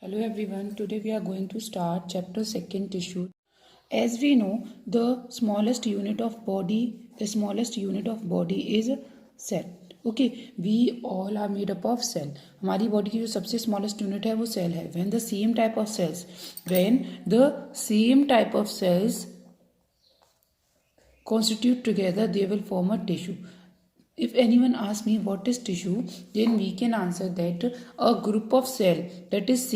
Hello everyone, today we are going to start chapter 2nd tissue. As we know, the smallest unit of body is cell. Okay, we all are made up of cell. हमारी body की जो सबसे smallest unit है वो cell है. When the same type of cells constitute together, they will form a tissue. If anyone asks me what is tissue, then we can answer that a group of cell that is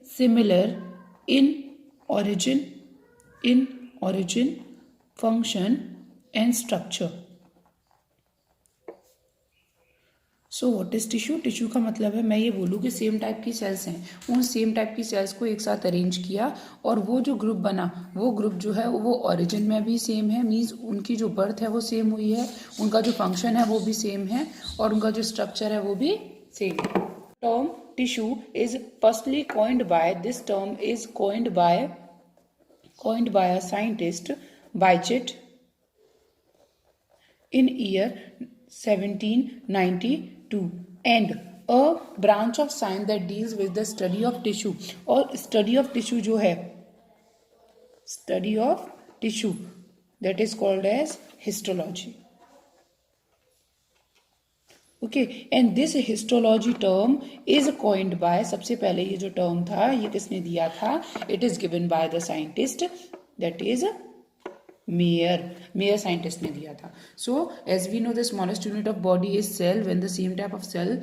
similar in origin, function and structure. So what is tissue? Tissue का मतलब है मैं ये बोलूँ कि same type की sales हैं, उन सेम टाइप की सेल्स को एक साथ अरेंज किया और वो जो ग्रुप बना वो ग्रुप जो है वो ओरिजिन में भी सेम है, मीन्स उनकी जो बर्थ है वो सेम हुई है, उनका जो फंक्शन है वो भी सेम है और उनका जो स्ट्रक्चर है वो भी सेम है. Term tissue is firstly coined by a scientist Bichet in year 1792 and a branch of science that deals with the study of tissue. और study of tissue जो है study of tissue that is called as histology. Okay, and this histology term is coined by, सबसे पहले ये जो term था ये किसने दिया था? It is given by the scientist that is Mayer scientist ने दिया था. So as we know the smallest unit of body is cell. When the same type of cell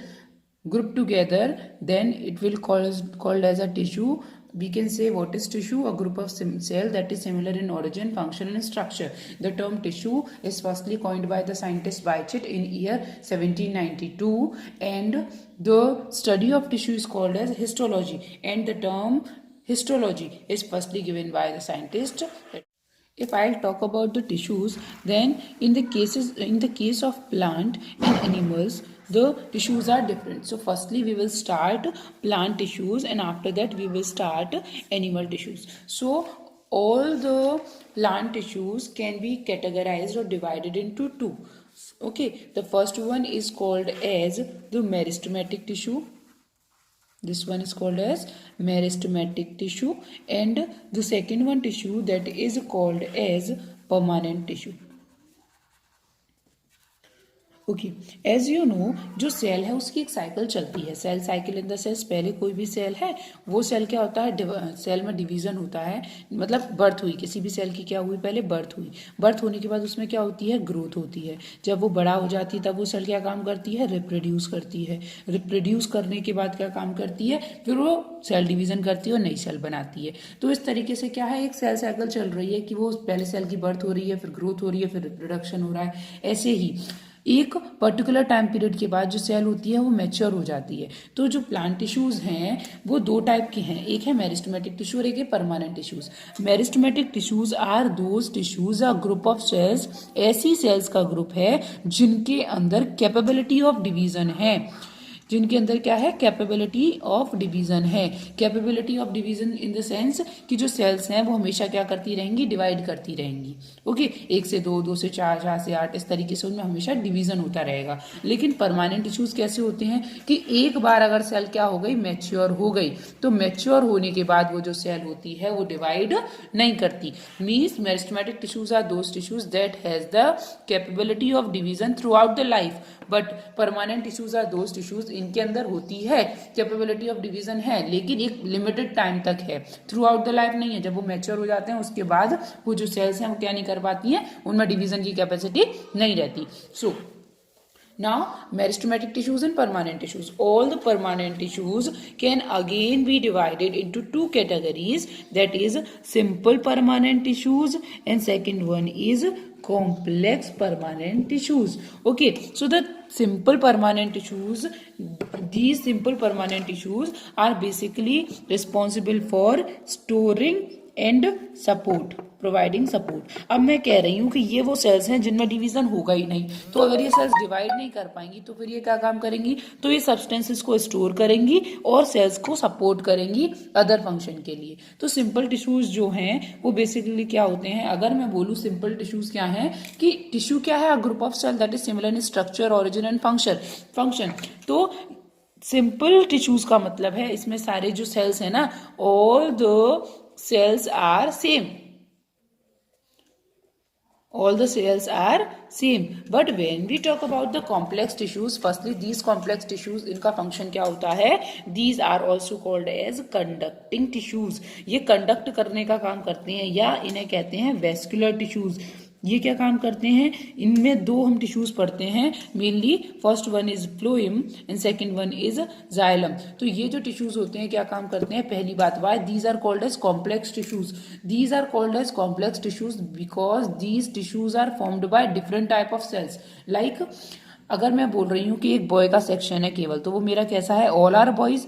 group together then it will called as a tissue. We can say what is tissue? A group of cell that is similar in origin, function and structure. The term tissue is firstly coined by the scientist Bichet in year 1792 and the study of tissue is called as histology, and the term histology is firstly given by the scientist. If I'll talk about the tissues, then in the case of plant and animals, the tissues are different. So firstly we will start plant tissues and after that we will start animal tissues. So all the plant tissues can be categorized or divided into two. Okay, the first one is called as the meristematic tissue. This one is called as meristematic tissue, and the second one tissue that is called as permanent tissue. Okay, as you know जो cell है उसकी एक cycle चलती है. Cell cycle in the sense पहले कोई भी cell है वो सेल क्या होता है, सेल में डिवीजन होता है, मतलब बर्थ हुई किसी भी सेल की, क्या हुई पहले बर्थ हुई. बर्थ होने के बाद उसमें क्या होती है, ग्रोथ होती है. जब वो बड़ा हो जाती है तब वो सेल क्या काम करती है, रिप्रोड्यूस करती है. रिप्रोड्यूस करने के बाद क्या काम करती है, फिर वो सेल डिवीजन करती है और नई सेल बनाती है. तो इस तरीके से क्या है, एक सेल साइकिल चल रही है कि वो पहले सेल की बर्थ हो रही है, फिर ग्रोथ हो रही है, फिर रिप्रोडक्शन हो रहा है. ऐसे ही एक पर्टिकुलर टाइम पीरियड के बाद जो सेल होती है वो मैच्योर हो जाती है. तो जो प्लांट टिश्यूज हैं वो दो टाइप के हैं, एक है मेरिस्टेमेटिक टिश्यू और एक है permanent tissues. Meristematic tissues are those tissues a group of cells, ऐसी सेल्स का ग्रुप है जिनके अंदर कैपेबिलिटी ऑफ डिवीजन है, जिनके अंदर क्या है, कैपेबिलिटी ऑफ डिवीजन है. Capability of division in the sense कि जो सेल्स हैं वो हमेशा क्या करती रहेंगी, डिवाइड करती रहेंगी. ओके, 1 से 2, 2 से 4, 4 से 8, इस तरीके से उनमें हमेशा डिवीजन होता रहेगा. लेकिन परमानेंट टिश्यूज कैसे होते हैं कि एक बार अगर सेल क्या हो गई, मैच्योर हो गई, तो मैच्योर होने के बाद वो जो सेल होती है वो डिवाइड नहीं करती. Means meristematic tissues are those tissues that has the capability of division throughout the life, but permanent tissues are those tissues इनके अंदर होती है कैपेबिलिटी ऑफ डिवीजन है, लेकिन एक लिमिटेड टाइम तक है, थ्रू आउट द लाइफ नहीं है. जब वो मैच्योर हो जाते हैं उसके बाद वो जो सेल्स हैं वो क्या नहीं कर पाती हैं, उनमें डिवीजन की कैपेसिटी नहीं रहती. सो now meristematic tissues and permanent tissues. All the permanent tissues can again be divided into two categories, that is simple permanent tissues and second one is complex permanent tissues. Okay, so the simple permanent tissues, these simple permanent tissues are basically responsible for storing and support, providing support. अब मैं कह रही हूँ कि ये वो sales हैं जिनमें डिवीजन होगा ही नहीं, तो अगर ये सेल्स डिवाइड नहीं कर पाएंगी तो फिर ये क्या काम करेंगी, तो ये सब्सटेंसेस को स्टोर करेंगी और सेल्स को सपोर्ट करेंगी अदर फंक्शन के लिए। तो सिंपल टिश्यूज जो हैं वो बेसिकली क्या होते हैं, अगर मैं बोलूँ सिंपल टिश्यूज क्या हैं, कि टिश्यू क्या है, a group of cell that is similar in structure, origin and function. तो सिंपल टिश्यूज का मतलब है इसमें सारे जो सेल्स हैं ना, all the cells are same, all the cells are same, but when we talk about the complex tissues, firstly these complex tissues इनका function क्या होता है, these are also called as conducting tissues, ये conduct करने का काम करते हैं या इन्हें कहते हैं vascular tissues। ये क्या काम करते हैं, इनमें दो हम टिश्यूज पढ़ते हैं mainly, first one is phloem and second one is xylem. तो ये जो टिश्यूज होते हैं क्या काम करते हैं, पहली बात, why these are called as complex tissues, these are called as complex tissues because these tissues are formed by different type of cells. Like अगर मैं बोल रही हूँ कि एक बॉय का सेक्शन है केवल, तो वो मेरा कैसा है, ऑल आर बॉयज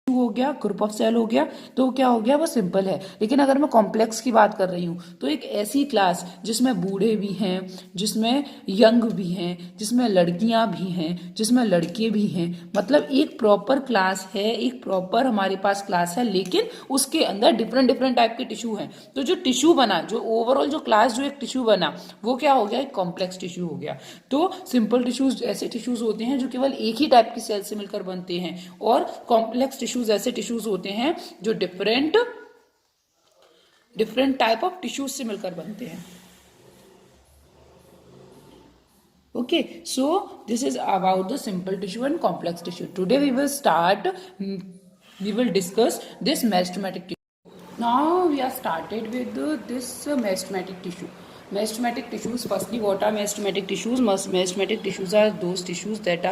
हो गया, ग्रुप ऑफ सेल हो गया, तो क्या हो गया, वो सिंपल है। लेकिन अगर मैं कॉम्प्लेक्स की बात कर रही हूं तो एक ऐसी क्लास जिसमें बूढ़े भी हैं, जिसमें यंग भी हैं, जिसमें लड़कियां भी हैं, जिसमें लड़के भी हैं, मतलब एक प्रॉपर क्लास है, एक प्रॉपर हमारे पास क्लास है, लेकिन उसके अंदर डिफरेंट डिफरेंट टाइप के टिश्यू हैं। तो जो टिश्यू बना, जो ओवरऑल जो क्लास जो एक टिश्यू बना, वो क्या हो गया, एक कॉम्प्लेक्स टिश्यू हो गया। तो सिंपल टिश्यूज ऐसे टिश्यूज होते हैं जो केवल एक ही टाइप की सेल से मिलकर बनते हैं, और कॉम्प्लेक्स टिश्यूज ऐसे टिश्यूज होते हैं जो डिफरेंट टाइप ऑफ टिश्यूज से मिलकर बनते हैं। Okay, so this is about the simple tissue and complex tissue. Today we will discuss this meristematic tissue. Now we are started with this meristematic tissue. Meristematic tissues, firstly what are meristematic tissues? Meristematic tissues are those tissues that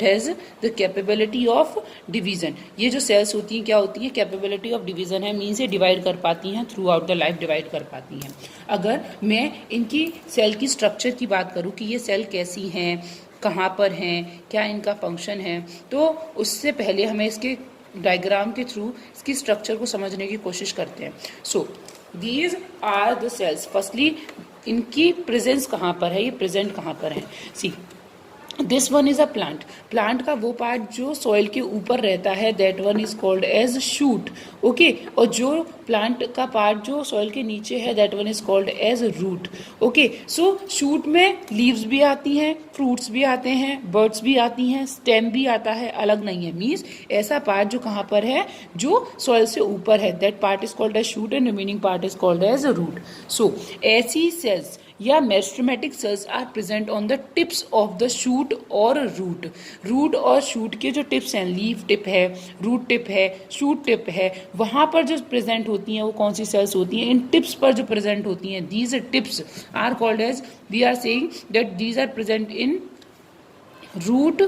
has the capability of division। ये जो cells होती हैं क्या होती हैं, capability of division है, means ये divide कर पाती हैं, through out the life divide कर पाती हैं। अगर मैं इनकी सेल की स्ट्रक्चर की बात करूँ कि ये सेल कैसी हैं, कहाँ पर हैं, क्या इनका फंक्शन है, तो उससे पहले हमें इसके डायग्राम के थ्रू इसकी स्ट्रक्चर को समझने की कोशिश करते हैं। So These are the cells. Firstly, इनकी प्रेजेंस कहाँ पर है, ये प्रेजेंट कहाँ पर है। See this one is a plant. Plant का वो पार्ट जो सॉइल के ऊपर रहता है, that one is called as shoot. Okay, और जो प्लांट का पार्ट जो सॉइल के नीचे है, that one is called as root. Okay, so shoot में लीव्स भी आती हैं, फ्रूट्स भी आते हैं, बर्ड्स भी आती हैं, स्टेम भी आता है, अलग नहीं है। मीन्स ऐसा पार्ट जो कहाँ पर है, जो सॉइल से ऊपर है, that part is called as shoot and remaining part is called as root. So ऐसी सेल्स या meristematic cells are present on the tips of the shoot और रूट। रूट और शूट के जो टिप्स हैं, लीफ टिप है, root tip है, shoot tip है, वहां पर जो प्रेजेंट होती हैं वो कौन सी सेल्स होती हैं, इन टिप्स पर जो प्रेजेंट होती हैं, these tips are called as, we are saying that these are present in root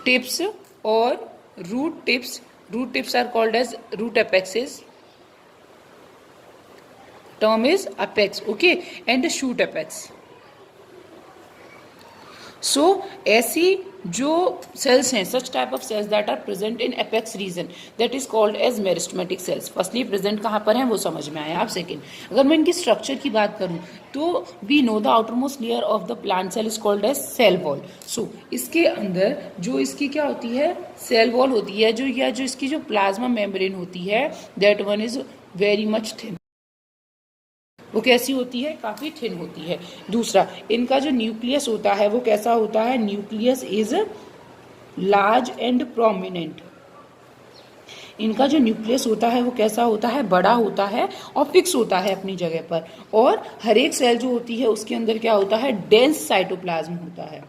tips और root tips. Root tips are called as root apexes, term is apex, okay, and the shoot apex. So ऐसी जो cells हैं, such type of cells that are present in apex region, that is called as meristematic cells. Firstly present कहाँ पर हैं वो समझ में आया। आप सेकेंड, अगर मैं इनकी स्ट्रक्चर की बात करूँ तो we know the outermost layer of the plant cell is called as cell wall. So इसके अंदर जो इसकी क्या होती है, cell wall होती है, जो इसकी जो प्लाज्मा मेम्ब्रेन होती है, that one is very much thin। वो कैसी होती है, काफी थिन होती है। दूसरा, इनका जो न्यूक्लियस होता है वो कैसा होता है, nucleus is large and prominent. इनका जो न्यूक्लियस होता है वो कैसा होता है, बड़ा होता है और फिक्स होता है अपनी जगह पर। और हर एक सेल जो होती है उसके अंदर क्या होता है, डेंस साइटोप्लाज्म होता है,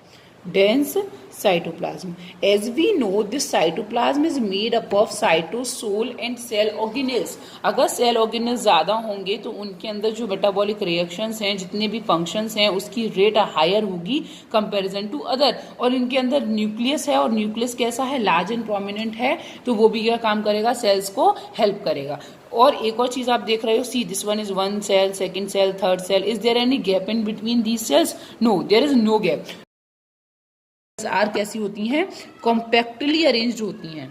dense cytoplasm. As we know, this cytoplasm is made up of cytosol and cell organelles. अगर सेल ऑर्गेनल्स ज़्यादा होंगे तो उनके अंदर जो मेटाबॉलिक रिएक्शंस हैं, जितने भी फंक्शंस हैं, उसकी रेट हायर होगी कंपैरिजन टू अदर। और इनके अंदर न्यूक्लियस है, और न्यूक्लियस कैसा है, लार्ज एंड प्रोमिनेंट है, तो वो भी क्या काम करेगा, सेल्स को हेल्प करेगा। और एक और चीज आप देख रहे हो, see this one is one cell, second cell, third cell, is there any gap in between these cells? No, there is no gap. आर कैसी होती हैं, कॉम्पैक्टली अरेंज्ड होती हैं,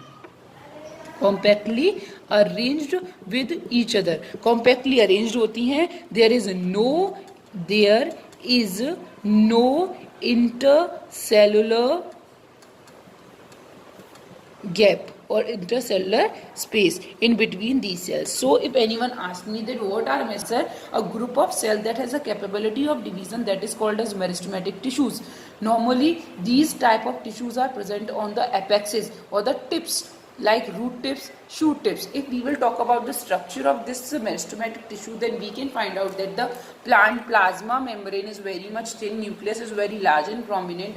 compactly arranged with each other, compactly arranged होती हैं, there is no intercellular gap or intercellular space in between these cells. So if anyone asks me that what are measure, a group of cell that has a capability of division, that is called as meristematic tissues. Normally these type of tissues are present on the apexes or the tips, like root tips, shoot tips. If we will talk about the structure of this meristematic tissue, then we can find out that the plant plasma membrane is very much thin, nucleus is very large and prominent.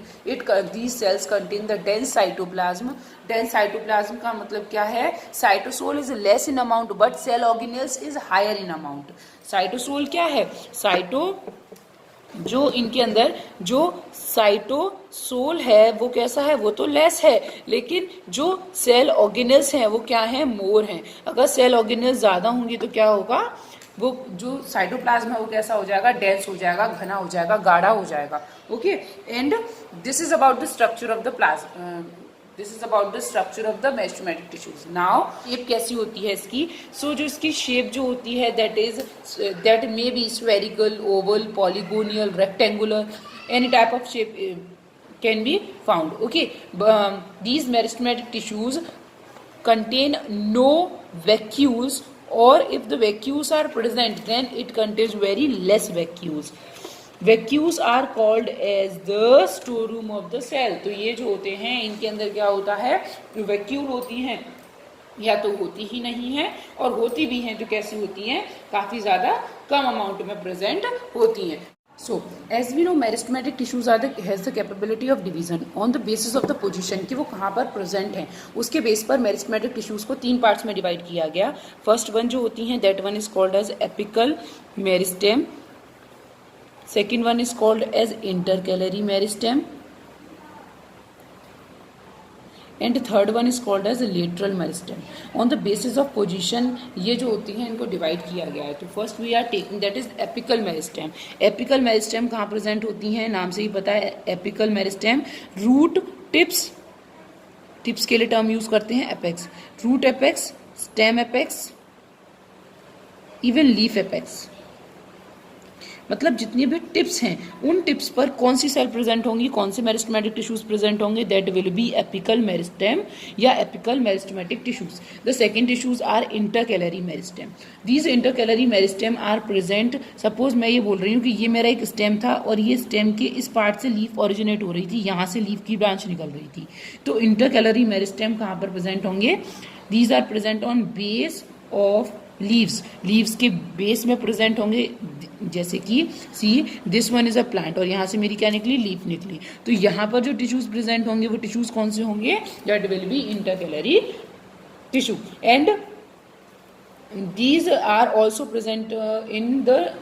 These cells contain the dense cytoplasm. Dense cytoplasm का मतलब क्या है? Cytosol is less in amount but cell organelles is higher in amount. Cytosol क्या है? जो इनके अंदर जो साइटोसोल है वो कैसा है? वो तो लेस है, लेकिन जो सेल ऑर्गेनेल्स हैं वो क्या है? मोर हैं. अगर सेल ऑर्गेनेल्स ज़्यादा होंगी तो क्या होगा? वो जो साइटोप्लाज्म है वो कैसा हो जाएगा? डेंस हो जाएगा, घना हो जाएगा, गाढ़ा हो जाएगा. Okay, and this is about the structure of the plasma. This is about the structure of the meristematic tissues. Now shape कैसी होती है इसकी? सो जो इसकी शेप जो होती है that may be spherical, oval, polygonal, rectangular, any type of shape can be found. Okay, these meristematic tissues contain no vacuoles, or if the vacuoles are present then it contains very less vacuoles. Vacuoles are called as the storeroom of the cell. तो ये जो होते हैं इनके अंदर क्या होता है? वैक्यूल होती हैं, या तो होती ही नहीं है, और होती भी हैं तो कैसी होती हैं? काफी ज्यादा कम अमाउंट में प्रेजेंट होती हैं. So, as we know, meristematic tissues has the capability of division on the basis of the position कि वो कहाँ पर present हैं. उसके बेस पर meristematic tissues को 3 पार्ट्स में डिवाइड किया गया. फर्स्ट वन जो होती हैं that one is called as apical meristem. Second one is called as intercalary meristem. And third one is called as lateral meristem. On the basis of position ये जो होती हैं इनको डिवाइड किया गया है. तो first we are taking that is apical meristem. Apical meristem कहाँ प्रेजेंट होती हैं? नाम से ही पता है, apical meristem root tips, tips के लिए टर्म यूज करते हैं apex, root apex, stem apex, even leaf apex. मतलब जितनी भी टिप्स हैं उन टिप्स पर कौन सी सेल प्रेजेंट होंगी, कौन से मेरिस्टेमेटिक टिश्यूज प्रेजेंट होंगे? That will be apical meristem या apical meristematic tissues. The second tissues are intercalary meristem. These intercalary meristem are present. Suppose मैं ये बोल रही हूँ कि ये मेरा एक स्टेम था और ये स्टेम के इस पार्ट से लीफ ओरिजिनेट हो रही थी, यहाँ से लीफ की ब्रांच निकल रही थी. तो इंटरकैलरी मेरिस्टेम कहाँ पर प्रेजेंट होंगे? These are present on base of leaves. Leaves के बेस में प्रेजेंट होंगे. जैसे कि see this one is a plant और यहाँ से मेरी क्या निकली? लीफ निकली. तो यहाँ पर जो टिश्यूज प्रेजेंट होंगे वो टिश्यूज कौन से होंगे? That will be intercalary tissue. And these are also present in the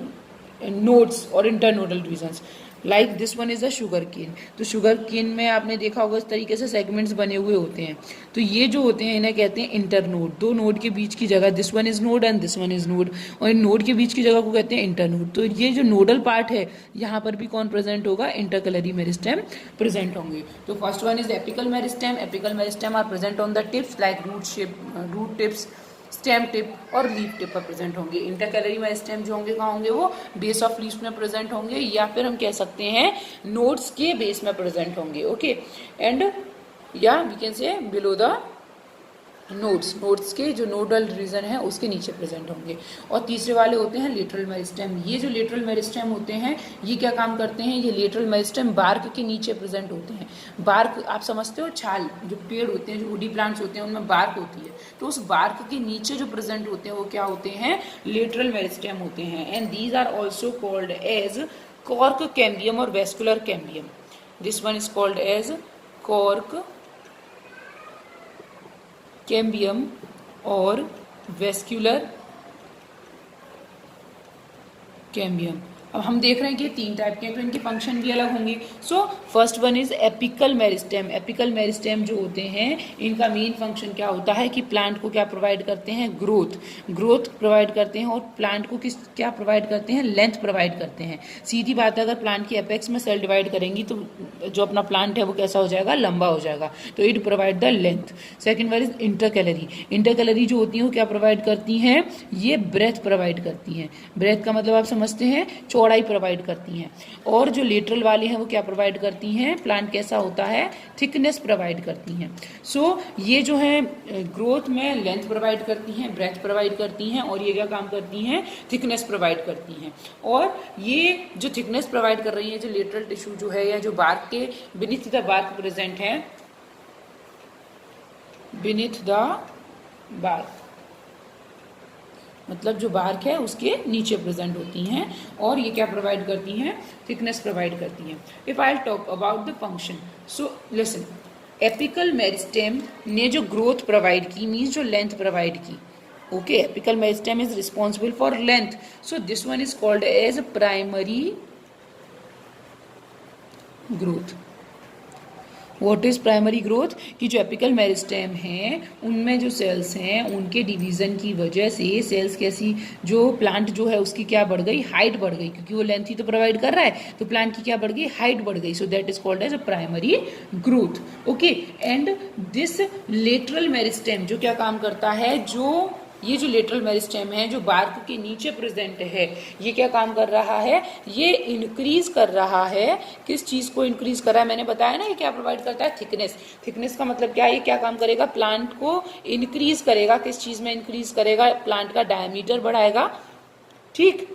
nodes और internodal divisions. Like this one is a sugar cane. तो शुगर केन में आपने देखा होगा इस तरीके से सेगमेंट्स बने हुए होते हैं. तो ये जो होते हैं इन्हें कहते हैं इंटरनोड. दो नोड के बीच की जगह, this one is node and this one is node, और इन नोड के बीच की जगह को कहते हैं इंटरनोड. तो ये जो नोडल पार्ट है यहाँ पर भी कौन प्रेजेंट होगा? इंटरकैलरी मेरिस्टेम प्रेजेंट होंगे. तो first one is apical meristem. Apical meristem are present on the tips like root tips, stem tip और लीफ टिप पर प्रेजेंट होंगे. इंटरकैलरी मेरिस्टेम जो होंगे कहाँ होंगे? वो बेस ऑफ लीव्स में प्रेजेंट होंगे, या फिर हम कह सकते हैं नोड्स के बेस में प्रेजेंट होंगे. ओके, एंड या we can say below the nodes के जो नोडल रीजन है उसके नीचे प्रेजेंट होंगे. और तीसरे वाले होते हैं लेटरल मेरिस्टेम. ये जो लेटरल मेरिस्टेम होते हैं ये क्या काम करते हैं? ये लेटरल मेरिस्टेम बार्क के नीचे प्रेजेंट होते हैं. बार्क आप समझते हो, छाल, जो पेड़ होते हैं, जो वुडी प्लांट्स होते हैं उनमें बार्क होती है. तो उस बार्क के नीचे जो प्रेजेंट होते हैं वो क्या होते हैं? लेटरल मेरिस्टेम होते हैं. And these are also called as cork cambium और vascular cambium. This one is called as cork cambium और वेस्कुलर कैम्बियम. अब हम देख रहे हैं कि 3 टाइप के हैं तो इनके फंक्शन भी अलग होंगे। So first one is apical meristem. Apical meristem जो होते हैं इनका मेन फंक्शन क्या होता है कि प्लांट को क्या प्रोवाइड करते हैं, ग्रोथ प्रोवाइड करते हैं, और प्लांट को क्या प्रोवाइड करते हैं, लेंथ प्रोवाइड करते हैं। सीधी बात है, अगर प्लांट की एपेक्स में सेल डिवाइड करेंगी तो जो अपना प्लांट है वो कैसा हो जाएगा, लंबा हो जाएगा, तो it provide the length. Second one is intercalary. Intercalary जो होती है वो क्या प्रोवाइड करती हैं, ये ब्रेथ प्रोवाइड करती हैं। ब्रेथ का मतलब आप समझते हैं, चौड़ाई प्रोवाइड करती हैं। और जो लेटरल वाली हैं वो क्या प्रोवाइड करती हैं, प्लांट कैसा होता है, थिकनेस प्रोवाइड करती हैं। सो ये जो है ग्रोथ में लेंथ प्रोवाइड करती हैं, ब्रेथ प्रोवाइड करती हैं, और ये क्या काम करती हैं, थिकनेस प्रोवाइड करती हैं। और ये जो थिकनेस प्रोवाइड कर रही है, जो लेटरल टिश्यू जो है, या जो बार्क के बीनीथ द बार्क प्रेजेंट है, बीनीथ द बार्क मतलब जो बार्क है उसके नीचे प्रेजेंट होती हैं, और ये क्या प्रोवाइड करती हैं, थिकनेस प्रोवाइड करती हैं। If I talk about the function, so listen, apical meristem ने जो ग्रोथ प्रोवाइड की, मीन्स जो लेंथ प्रोवाइड की, okay, apical meristem is responsible for length, so this one is called as primary growth. What is primary growth, कि जो apical meristem है उनमें जो सेल्स हैं उनके डिवीजन की वजह से सेल्स कैसी, जो प्लांट जो है उसकी क्या बढ़ गई, हाइट बढ़ गई, क्योंकि वो लेंथ ही तो प्रोवाइड कर रहा है, तो प्लांट की क्या बढ़ गई, हाइट बढ़ गई। So that is called as a primary growth. Okay, and this lateral meristem जो क्या काम करता है, जो ये जो लेटरल मेरिस्टेम है जो बार्क के नीचे प्रेजेंट है, ये क्या काम कर रहा है, ये इंक्रीज कर रहा है। किस चीज को इंक्रीज कर रहा है, मैंने बताया ना, ये क्या प्रोवाइड करता है, थिकनेस। थिकनेस का मतलब क्या है, ये क्या काम करेगा, प्लांट को इंक्रीज करेगा। किस चीज में इंक्रीज करेगा, प्लांट का डायमीटर बढ़ाएगा, ठीक,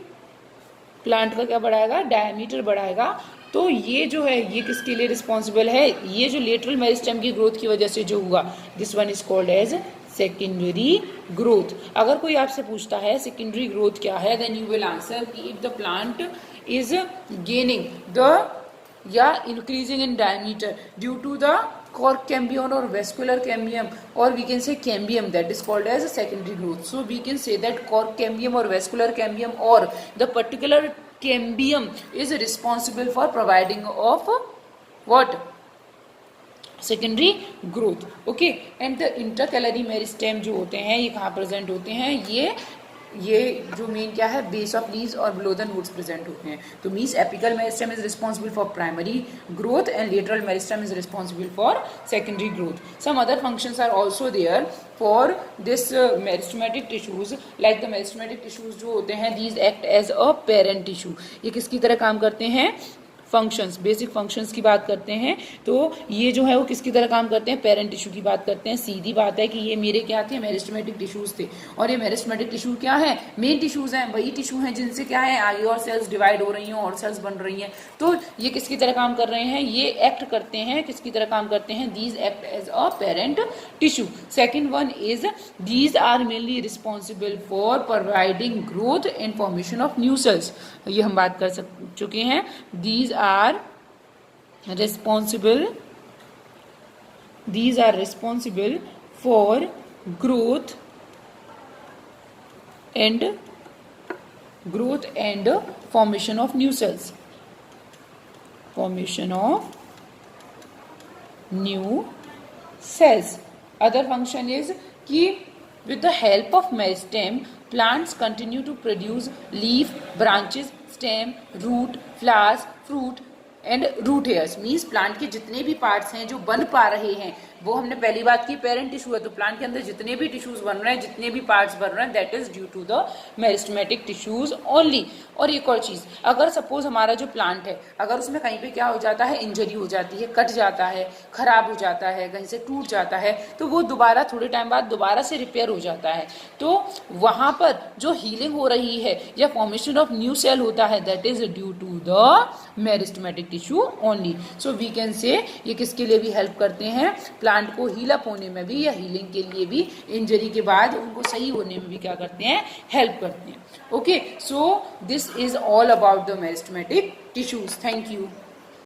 प्लांट का क्या बढ़ाएगा, डायमीटर बढ़ाएगा। तो ये जो है ये किसके लिए रिस्पॉन्सिबल है, ये जो लेटरल मेरिस्टेम की ग्रोथ की वजह से जो हुआ, this one is called as secondary growth. अगर कोई आपसे पूछता है सेकेंडरी ग्रोथ क्या है, देन यू विल आंसर कि if the plant is gaining the या increasing in diameter due to the cork cambium or vascular cambium, or we can say cambium, that is called as a secondary growth. So we can say that cork cambium or vascular cambium or the particular cambium is responsible for providing of what, secondary growth. Okay, and the intercalary meristem जो होते हैं ये कहाँ present होते हैं, ये जो main क्या है, बेस ऑफ लीव्स और बिलो द नोड्स प्रेजेंट होते हैं। तो means apical meristem is responsible for primary growth and lateral meristem is responsible for secondary growth. Some other functions are also there for this meristematic tissues, like the meristematic tissues जो होते हैं, these act as a parent tissue. ये किसकी तरह काम करते हैं, functions, basic functions की बात करते हैं, तो ये जो है वो किसकी तरह काम करते हैं, पेरेंट टिश्यू की बात करते हैं। सीधी बात है कि ये मेरे क्या थे, मेरिस्टेमेटिक टिश्यूज थे, और ये मेरिस्टेमेटिक टिश्यू क्या है, मेन टिश्यूज हैं, वही टिश्यू हैं जिनसे क्या है आगे और सेल्स डिवाइड हो रही हैं और सेल्स बन रही हैं। तो ये किसकी तरह काम कर रहे हैं, ये एक्ट करते हैं, किसकी तरह काम करते हैं, these act as a parent tissue. Second one is these are mainly responsible for providing growth and formation of new cells. ये हम बात कर चुके हैं, these are responsible for growth and formation of new cells, other function is कि with the help of meristem plants continue to produce leaf, branches, stem, root, flowers, fruit and root hairs. Means plant के जितने भी parts हैं जो बन पा रहे हैं, वो हमने पहली बात की पेरेंट टिश्यू है, तो प्लांट के अंदर जितने भी टिश्यूज बन रहे हैं, जितने भी पार्ट्स बन रहे हैं, that is due to the meristematic tissues only. और एक और चीज, अगर सपोज हमारा जो प्लांट है, अगर उसमें कहीं पे क्या हो जाता है, इंजरी हो जाती है, कट जाता है, खराब हो जाता है, कहीं से टूट जाता है, तो वो दोबारा थोड़े टाइम बाद दोबारा से रिपेयर हो जाता है। तो वहां पर जो हीलिंग हो रही है या फॉर्मेशन ऑफ न्यू सेल होता है, that is due to the meristematic tissue only. So we can say ये किसके लिए भी हेल्प करते हैं, प्लांट को हील अप होने में भी या हीलिंग के लिए भी, इंजरी के बाद उनको सही होने में भी क्या करते हैं, हेल्प करते हैं। Okay, so this is all about the meristematic tissues. Thank you.